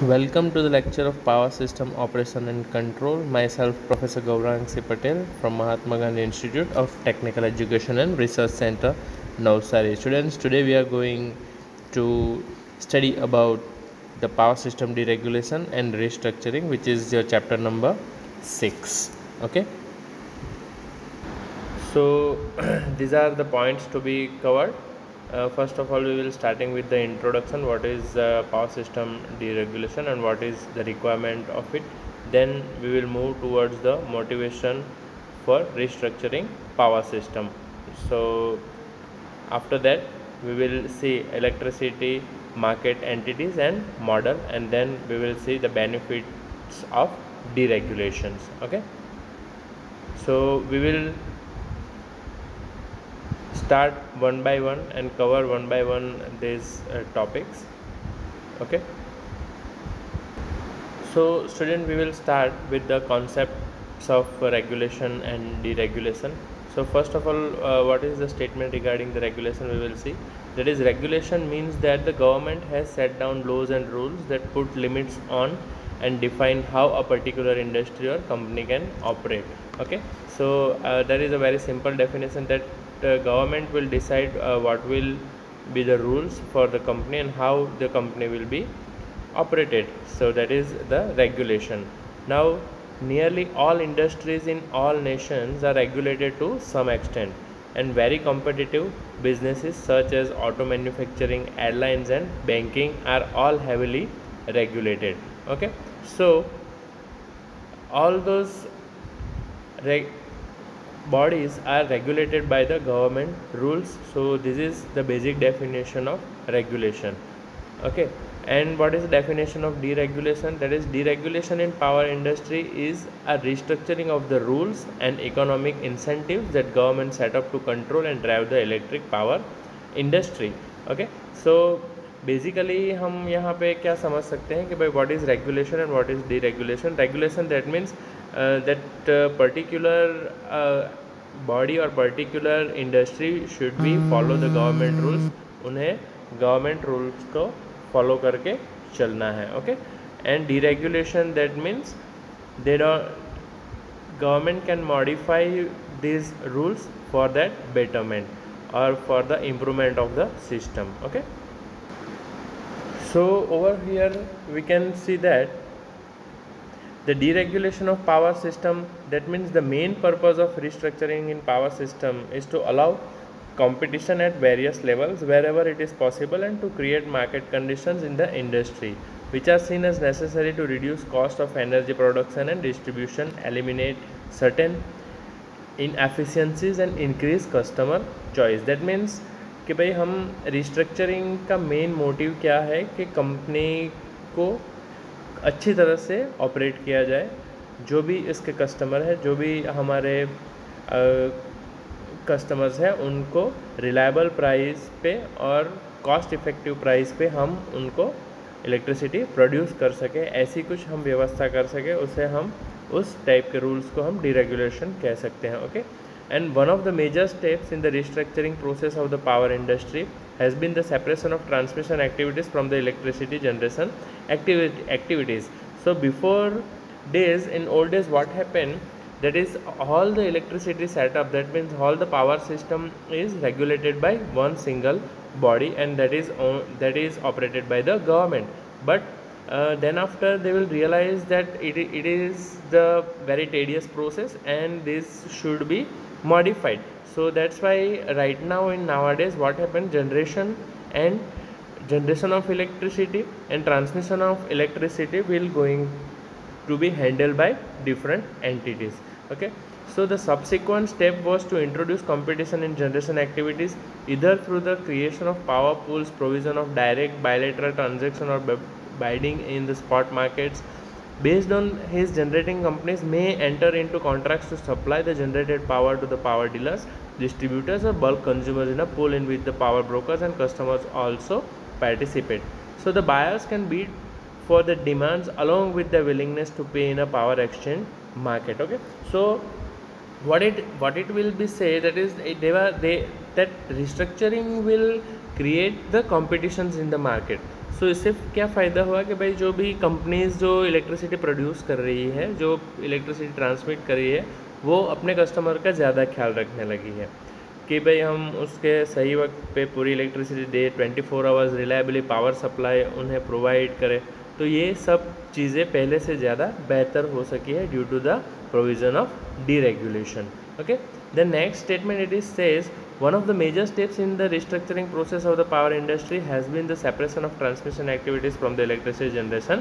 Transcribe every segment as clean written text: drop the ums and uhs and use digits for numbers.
Welcome to the lecture of Power System Operation and Control. Myself, Professor Gaurang C. Patel from Mahatma Gandhi Institute of Technical Education and Research Center, Navsari. Students, today we are going to study about the power system deregulation and restructuring, which is your chapter number 6. Okay. So these are the points to be covered. First of all, we will starting with the introduction. What is power system deregulation and what is the requirement of it. Then we will move towards the motivation for restructuring power system. So after that, we will see electricity market entities and model, and then we will see the benefits of deregulations. Okay. So we will start one by one and cover one by one these topics. Okay, so student, we will start with the concepts of regulation and deregulation. So first of all, what is the statement regarding the regulation? We will see that is, regulation means that the government has set down laws and rules that put limits on and define how a particular industry or company can operate. Okay, so there is a very simple definition that government will decide what will be the rules for the company and how the company will be operated. So that is the regulation. Now nearly all industries in all nations are regulated to some extent, and very competitive businesses such as auto manufacturing, airlines and banking are all heavily regulated. Okay, so all those reg- bodies are regulated by the government rules. So this is the basic definition of regulation. Okay, and what is the definition of deregulation? That is, deregulation in power industry is a restructuring of the rules and economic incentives that government set up to control and drive the electric power industry. Okay, so basically हम यहाँ पे क्या समझ सकते हैं कि भाई what is regulation and what is deregulation. Regulation that means that particular body or particular industry should be follow the government rules. उन्हें गवर्नमेंट रूल्स को फॉलो करके चलना है. Okay, and deregulation that means they government can modify these rules for that betterment or for the improvement of the system. Okay, so over here we can see that the deregulation of power system, that means the main purpose of restructuring in power system is to allow competition at various levels wherever it is possible and to create market conditions in the industry which are seen as necessary to reduce cost of energy production and distribution, eliminate certain inefficiencies and increase customer choice. That means कि भाई हम restructuring का main motive क्या है कि company को अच्छी तरह से ऑपरेट किया जाए, जो भी इसके कस्टमर है, जो भी हमारे कस्टमर्स हैं, उनको रिलायबल प्राइस पे और कॉस्ट इफ़ेक्टिव प्राइस पे हम उनको इलेक्ट्रिसिटी प्रोड्यूस कर सकें, ऐसी कुछ हम व्यवस्था कर सकें, उसे हम उस टाइप के रूल्स को हम डीरेगुलेशन कह सकते हैं. Okay, and one of the major steps in the restructuring process of the power industry has been the separation of transmission activities from the electricity generation activities. So before days, in old days, what happened, that is, all the electricity setup, that means all the power system is regulated by one single body, and that is operated by the government. But then after they will realize that it is the very tedious process and this should be modified. So that's why right now in nowadays what happened, generation of electricity and transmission of electricity will going to be handled by different entities. Okay, so the subsequent step was to introduce competition in generation activities either through the creation of power pools, provision of direct bilateral transaction or bidding in the spot markets. Based on his generating companies may enter into contracts to supply the generated power to the power dealers, distributors or bulk consumers in a pool in which the power brokers and customers also participate. So the buyers can bid for the demands along with the willingness to pay in a power exchange market. Okay, so what it will be say, that is, that restructuring will create the competitions in the market. So इससे क्या फ़ायदा हुआ कि भाई जो भी companies जो electricity produce कर रही है, जो इलेक्ट्रिसिटी ट्रांसमिट कर रही है, वो अपने कस्टमर का ज़्यादा ख्याल रखने लगी है कि भाई हम उसके सही वक्त पे पूरी इलेक्ट्रिसिटी दे, 24 आवर्स रिलायबली पावर सप्लाई उन्हें प्रोवाइड करें। तो ये सब चीज़ें पहले से ज़्यादा बेहतर हो सकी है due to the provision of deregulation. Okay, the next statement it is says one of the major steps in the restructuring process of the power industry has been the separation of transmission activities from the electricity generation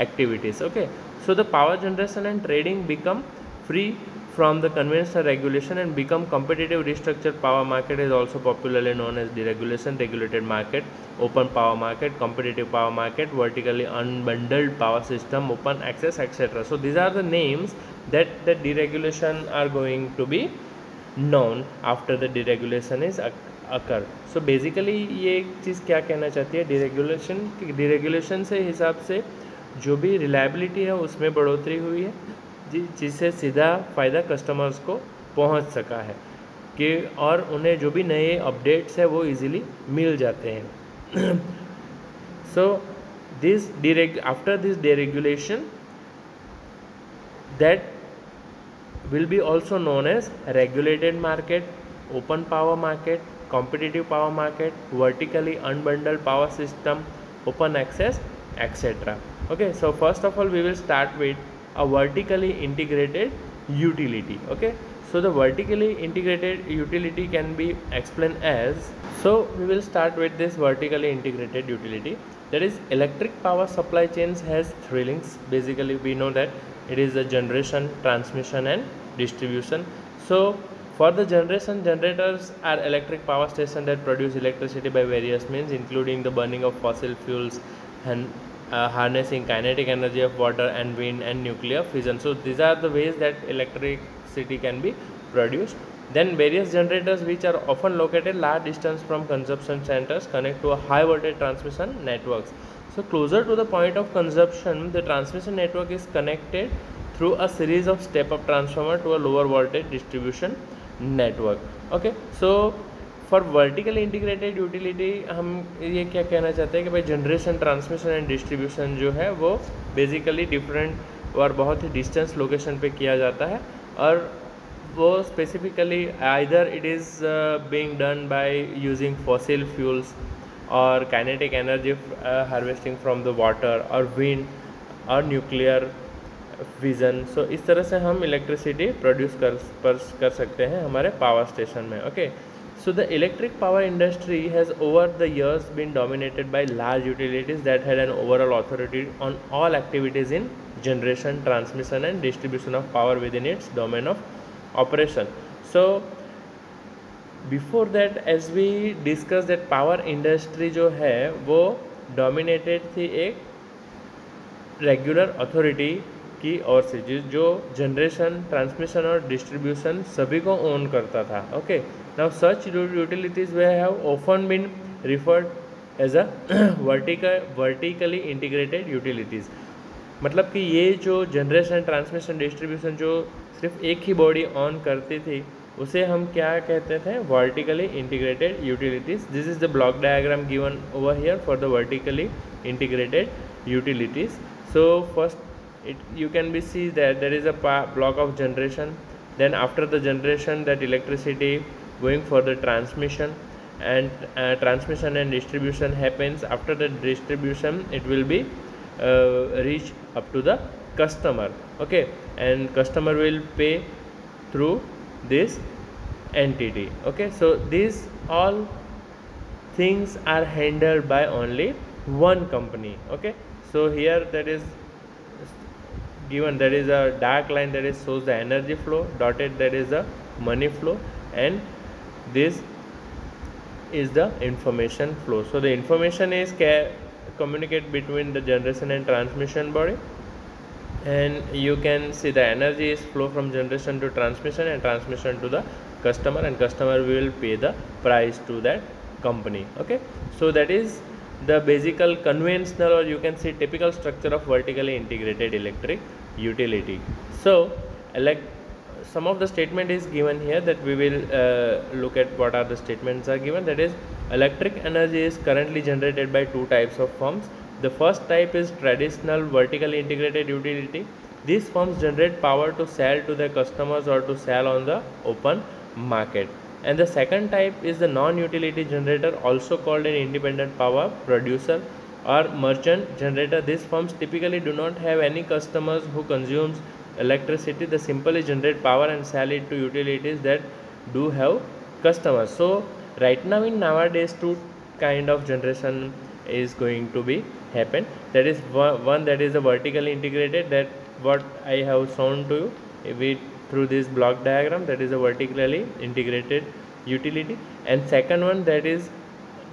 activities. Okay, so the power generation and trading become free from the conventional regulation and become competitive. Restructured power market is also popularly known as deregulation, regulated market, open power market, competitive power market, vertically unbundled power system, open access, etc. So these are the names that the deregulation are going to be known after the deregulation is occur. So basically ये एक चीज़ क्या कहना चाहती है deregulation से हिसाब से जो भी रिलायबिलिटी है उसमें बढ़ोतरी हुई है, जिससे सीधा फ़ायदा कस्टमर्स को पहुंच सका है कि और उन्हें जो भी नए अपडेट्स है वो इजीली मिल जाते हैं। So after this deregulation that will be also known as regulated market, open power market, competitive power market, vertically unbundled power system, open access, etc. Okay, so first of all we will start with a vertically integrated utility. Okay, so the vertically integrated utility can be explained as, so we will start with this vertically integrated utility, that is electric power supply chains has three links. Basically we know that it is the generation, transmission and distribution. So for the generation, generators are electric power stations that produce electricity by various means, including the burning of fossil fuels and harnessing kinetic energy of water and wind and nuclear fission. So these are the ways that electricity can be produced. Then various generators which are often located large distance from consumption centers connect to a high voltage transmission networks. So closer to the point of consumption, the transmission network is connected through a series of step-up transformer to a lower voltage distribution network. Okay, so for vertically integrated utility हम ये क्या कहना चाहते हैं कि भाई generation, transmission and distribution जो है वो बेसिकली डिफरेंट और बहुत ही डिस्टेंस लोकेशन पे किया जाता है, और वो specifically either it is being done by using fossil fuels और kinetic energy harvesting from the water और विंड और न्यूक्लियर विजन. सो इस तरह से हम इलेक्ट्रिसिटी प्रोड्यूस कर सकते हैं हमारे पावर स्टेशन में. Okay, so the electric power industry has over the years been dominated by large utilities that had an overall authority on all activities in generation, transmission and distribution of power within its domain of operation. So before that, as we discussed that power industry जो है वो dominated थी एक regular authority की ओर से, जो generation, transmission और distribution सभी को ओन करता था. Okay, now such utilities they have often been referred as a vertically integrated utilities. मतलब कि ये जो जनरेशन, ट्रांसमिशन, डिस्ट्रीब्यूशन जो सिर्फ एक ही बॉडी ऑन करती थी उसे हम क्या कहते थे? Vertically integrated utilities. This is the block diagram given over here for the vertically integrated utilities. So first you can be see that there is a block of generation, then after the generation that electricity going for the transmission, and transmission and distribution happens. After the distribution it will be reach up to the customer. Okay, and customer will pay through this entity. Okay, so these all things are handled by only one company. Okay, so here that is given, there is a dark line that is shows the energy flow, dotted that is the money flow, and this is the information flow. So the information is communicate between the generation and transmission body, and you can see the energy is flow from generation to transmission and transmission to the customer, and customer will pay the price to that company. Okay, so that is the basical conventional, or you can see typical structure of vertically integrated electric utility. So some of the statement is given here that we will look at what are the statements are given. That is, Electric energy is currently generated by two types of firms. The first type is traditional vertically integrated utility. These firms generate power to sell to their customers or to sell on the open market. And the second type is the non-utility generator, also called an independent power producer or merchant generator. These firms typically do not have any customers who consumes electricity. They simply generate power and sell it to utilities that do have customers. So right now in nowadays two kind of generation is going to be happen. That is one that is a vertically integrated, that what I have shown to you with through this block diagram, that is a vertically integrated utility. And second one, that is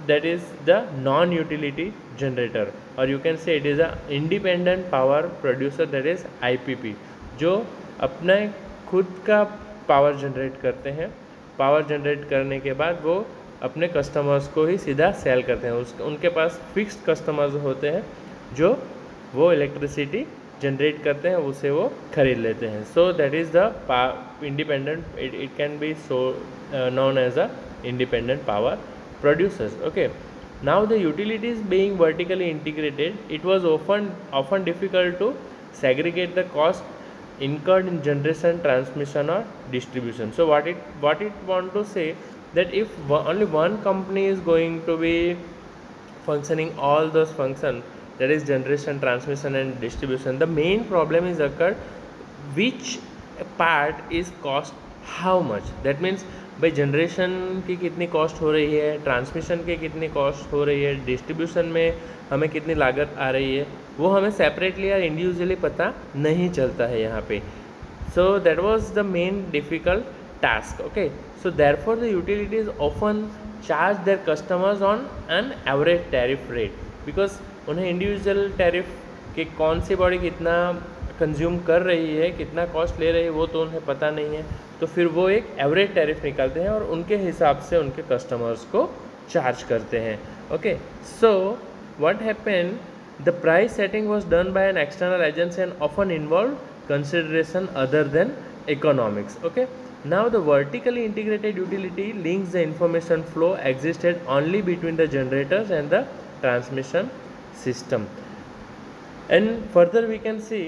the non-utility generator, or you can say it is a independent power producer, that is IPP, जो अपने खुद का power generate करते हैं. Power generate करने के बाद वो अपने कस्टमर्स को ही सीधा सेल करते हैं. उनके पास फिक्स्ड कस्टमर्स होते हैं जो वो इलेक्ट्रिसिटी जनरेट करते हैं, उसे वो खरीद लेते हैं. So that is the independent, it can be so known as a independent power producers. Okay, now the utilities being vertically integrated, it was often difficult to segregate the cost incurred in generation, transmission or distribution. So what it want to say, that if only one company is going to be functioning all those functions, that is generation, transmission and distribution, the main problem is occurred which part is cost how much. That means भाई generation की कितनी cost हो रही है, transmission की कितनी cost हो रही है, डिस्ट्रीब्यूशन में हमें कितनी लागत आ रही है, वो हमें सेपरेटली या इंडिविजुअली पता नहीं चलता है यहाँ पे. So that was the main difficult task. Okay, so therefore the utilities often charge their customers on an average tariff rate, because उन्हें इंडिविजुअल टैरिफ कि कौन सी बॉडी कितना कंज्यूम कर रही है, कितना कॉस्ट ले रही है, वो तो उन्हें पता नहीं है. तो फिर वो एक एवरेज टैरिफ निकालते हैं और उनके हिसाब से उनके कस्टमर्स को चार्ज करते हैं. Okay, so what happen, the price setting was done by an external agency and often involve consideration other than economics. Okay, now the vertically integrated utility links the information flow existed only between the generators and the transmission system. And further we can see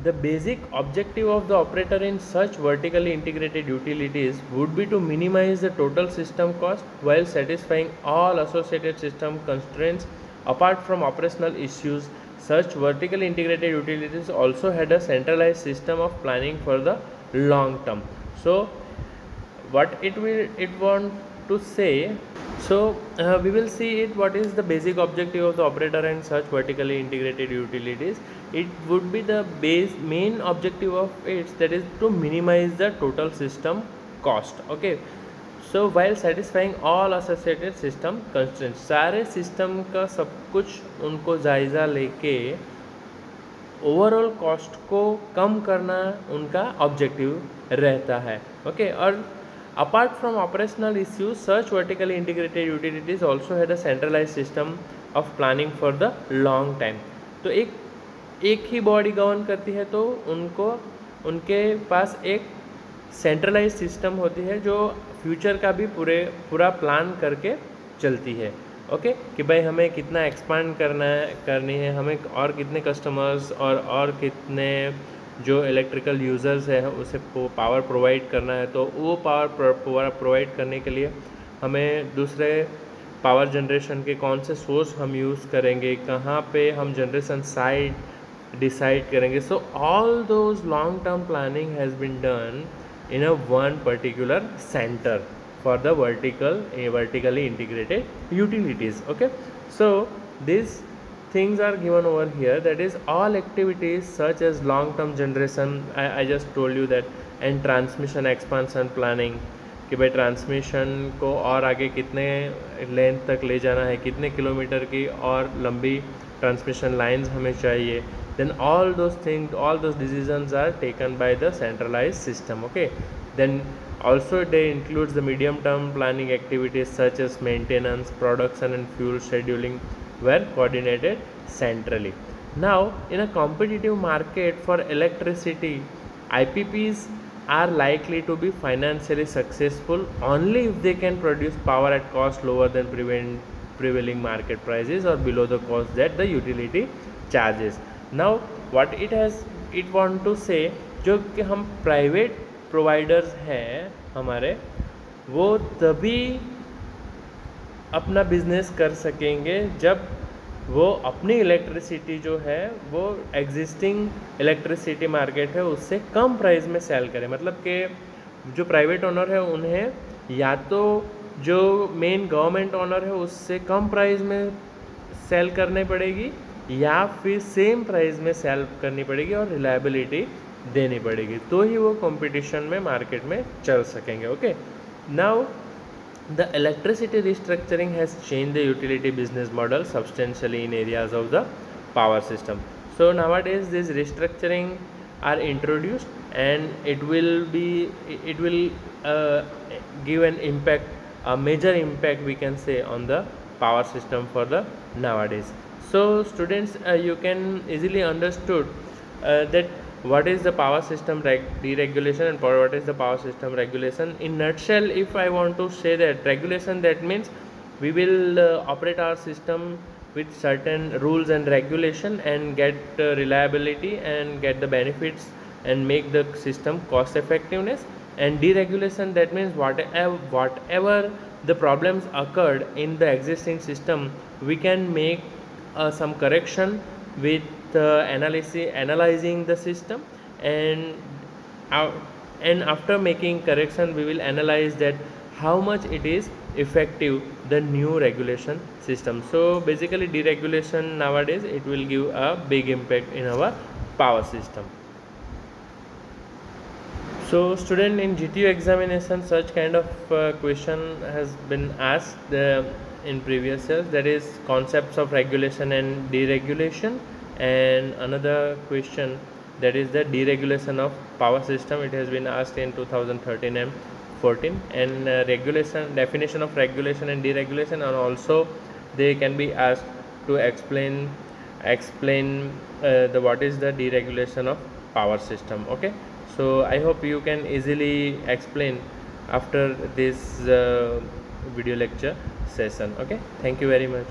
the basic objective of the operator in such vertically integrated utilities would be to minimize the total system cost while satisfying all associated system constraints. Apart from operational issues, such vertically integrated utilities also had a centralized system of planning for the long term. So what it want to say, so we will see it, what is the basic objective of the operator and such vertically integrated utilities. It would be the main objective of it, that is to minimize the total system cost. Okay, so while satisfying all associated system constraints, सारे system का सब कुछ उनको जायज़ा लेके overall cost को कम करना उनका ऑब्जेक्टिव रहता है. ओके, और apart from operational issues, such vertically integrated utilities also had a centralized system of planning for the long time. तो एक ही बॉडी गवर्न करती है, तो उनके पास एक सेंट्रलाइज सिस्टम होती है जो फ्यूचर का भी पूरा प्लान करके चलती है. ओके, कि भाई हमें कितना एक्सपांड करनी है, हमें और कितने कस्टमर्स और कितने जो इलेक्ट्रिकल यूज़र्स है उसे पावर प्रोवाइड करना है. तो वो पावर प्रोवाइड करने के लिए हमें दूसरे पावर जनरेशन के कौन से सोर्स हम यूज़ करेंगे, कहाँ पे हम जनरेशन साइट डिसाइड करेंगे. So all those long term planning has been done in a one particular center for the vertically integrated utilities. Okay, so these things are given over here, that is all activities such as long term generation, I just told you that, and transmission expansion planning, कि भाई transmission को और आगे कितने length तक ले जाना है, कितने किलोमीटर की और लंबी ट्रांसमिशन लाइंस हमें चाहिए. Then all those things, all those decisions are taken by the centralized system. Okay, then also they includes the medium term planning activities such as maintenance, production and fuel scheduling were coordinated centrally. Now in a competitive market for electricity, IPPs are likely to be financially successful only if they can produce power at cost lower than prevailing market prices or below the cost that the utility charges. Now what it want to say, जो कि हम private providers हैं हमारे, वो तभी अपना business कर सकेंगे जब वो अपनी इलेक्ट्रिसिटी जो है वो एग्जिस्टिंग इलेक्ट्रिसिटी मार्केट है उससे कम प्राइस में सेल करें। मतलब कि जो प्राइवेट ओनर है उन्हें या तो जो मेन गवर्नमेंट ओनर है उससे कम प्राइस में सेल करनी पड़ेगी या फिर सेम प्राइस में सेल करनी पड़ेगी और रिलायबिलिटी देनी पड़ेगी, तो ही वो कंपटीशन में मार्केट में चल सकेंगे। Okay, now the electricity restructuring has changed the utility business model substantially in areas of the power system. So nowadays this restructuring are introduced and it will give an impact, a major impact we can say, on the power system for the nowadays. So students, you can easily understood that what is the power system deregulation and what is the power system regulation. In nutshell, if I want to say that regulation, that means we will operate our system with certain rules and regulation and get reliability and get the benefits and make the system cost effectiveness. And deregulation, that means whatever the problems occurred in the existing system, we can make some correction with analyzing the system, and after making correction we will analyze that how much it is effective, the new regulation system. So basically deregulation nowadays, it will give a big impact in our power system. So student, in GTU examination such kind of question has been asked in previous years, that is concepts of regulation and deregulation, and another question, that is the deregulation of power system. It has been asked in 2013 and 14, and definition of regulation and deregulation, and also they can be asked to explain what is the deregulation of power system. Okay, so I hope you can easily explain after this video lecture session. Okay, thank you very much.